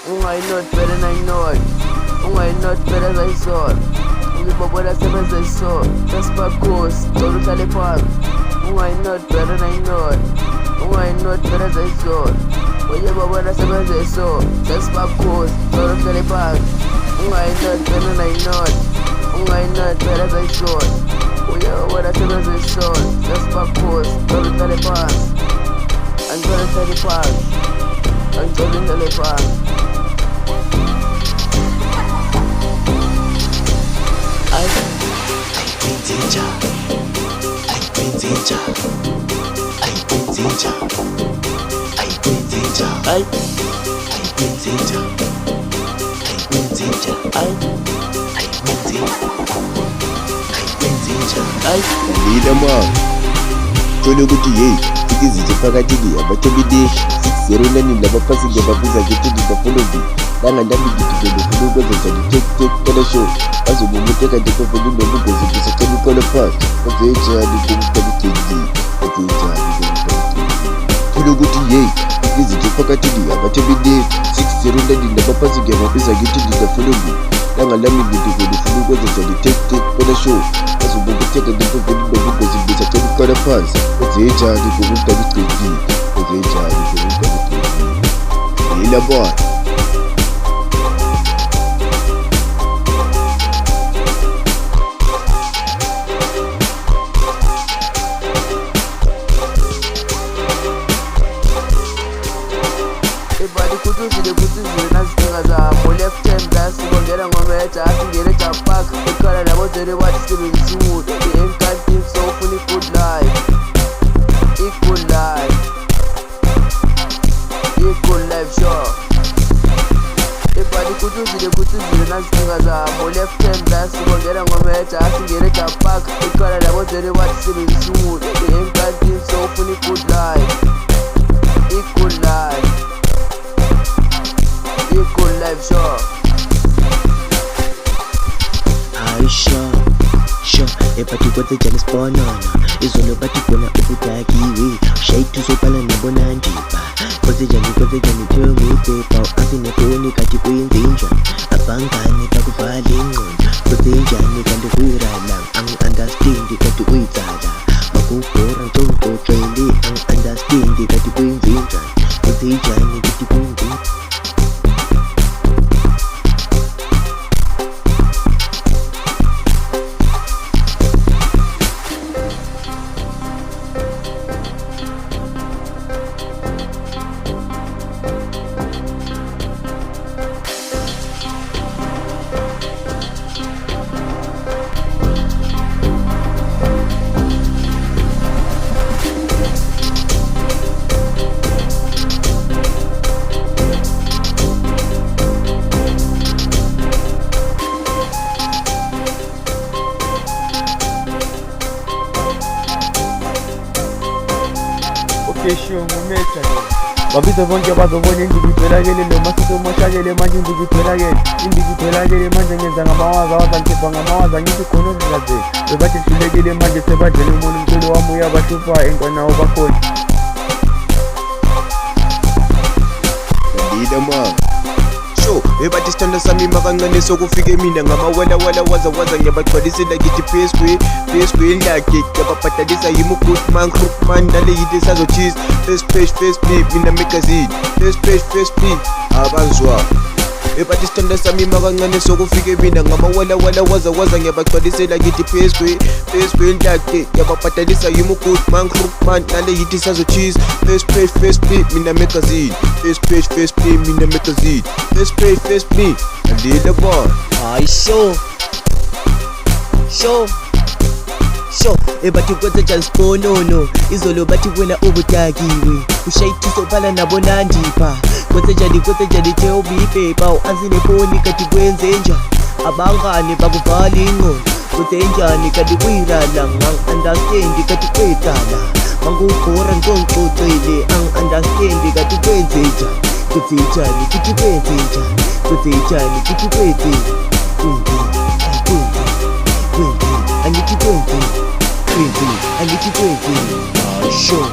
Ungayi-not better nayi-not, ungayi-not better zayisona. Ngibabona sebezayisona, sasibakhosi, cela uhlale phansi. Ungayi-not better nayi-not, ungayi-not better zayisona. Oye babona sebezayisona, sasibakhosi, cela uhlale phansi. Ungayi-not better nayi-not, ungayi-not better zayisona. Oye babona sebezayisona, sasibakhosi, cela uhlale phansi. Angicela uhlale phansi, angicela uhlale phansi. Lila ma tole ukuthi hey ikizithi phakathi abathebideshi 609 labaphasi ngebabuza ngithi ngidafolobi langandabi ngidibele funa ukwenza njani tele show bazobumuteka ndikhovele nobugozi ngisacela uqolo phakathi ozenjani kumtabitheki ozenjani tole ukuthi hey ikizithi phakathi abathebideshi 609 labaphasi ngebabuza ngithi ngidafolobi langalami ngidibele funa ukwenza njani tele show bazobumuteka ndikhovele nobugozi ngisacela uqolo phansi ozenjani kumtabitheki ozenjani kumtabitheki lila boy. Ibali kutuzile nazidinga zabo. Left hand dasibongela ngomeja asingene japak. Ikhala nabozele bathi sisebenzisa umuthi. I-M-Canteen so ufuna i-good life, i-good life, i-good life sure. Ibali kutuzile nazidinga zabo. Left hand dasibongela ngomeja asingene japak. Ikhala nabozele bathi sisebenzisa umuthi. I-M-Canteen so ufuna i-good life, i-good life, i-good life sure. Hayi sure ebathi kwenze njani sibonana izolo bathi khona ubudakiwe shayithu sobhala nabonandiba kwenze njani tell me paper asinefoni kati kwenze njani abangani bakuvala ingqondo kwenze njani kanti kuyirala angi-understand kati kuyitsala bakubhora ngixoxele angi-understand kati kwenze njani kwenze njani kati kwenze Sure mumecha babiza bonke bazobona indiki itholakele noma sitomoshakele manje indiki itholakele manje ngenza ngamawaza wazangikhipha ngamawaza ngithi khona uzikaze bebathi sihlulekile manje sebadlele umuntu umculo wami uyabahlupha enkanawo bakhona Lila ma show ebathi sithanda sami makancane sokufike mina ngamawala waza ngiyabagcwalisela ngithi Facebook indlake ngiyababhadalisa yimi Goodman Crookman nale yithi sazocheese face me mina magazine face me abanzwa ebathi sithanda sami makancane sokufike mina ngamawala waza ngiyabagcwalisela ngithi Facebook indlake ngiyababhadalisa yimi Goodman Crookman nale yithi sazocheese face me mina magazine face me mina magazine face me Lila boy. hayi sure ebathi kwenze njani sibonono izolo bathi wena ubudakiwe ushayithu sobhala nabonandiba kwenze njani tell me paper asinefoni kati kwenze njani abangani bakuvala ingqondo kwenze njani kati kuyirala angi-understand kati kwetala mangubhora ngixoxele angi-understand kati kwenze njani kwenze njani kithi kwenze njani kwenze njani kithi kwenze angithi kwenze sure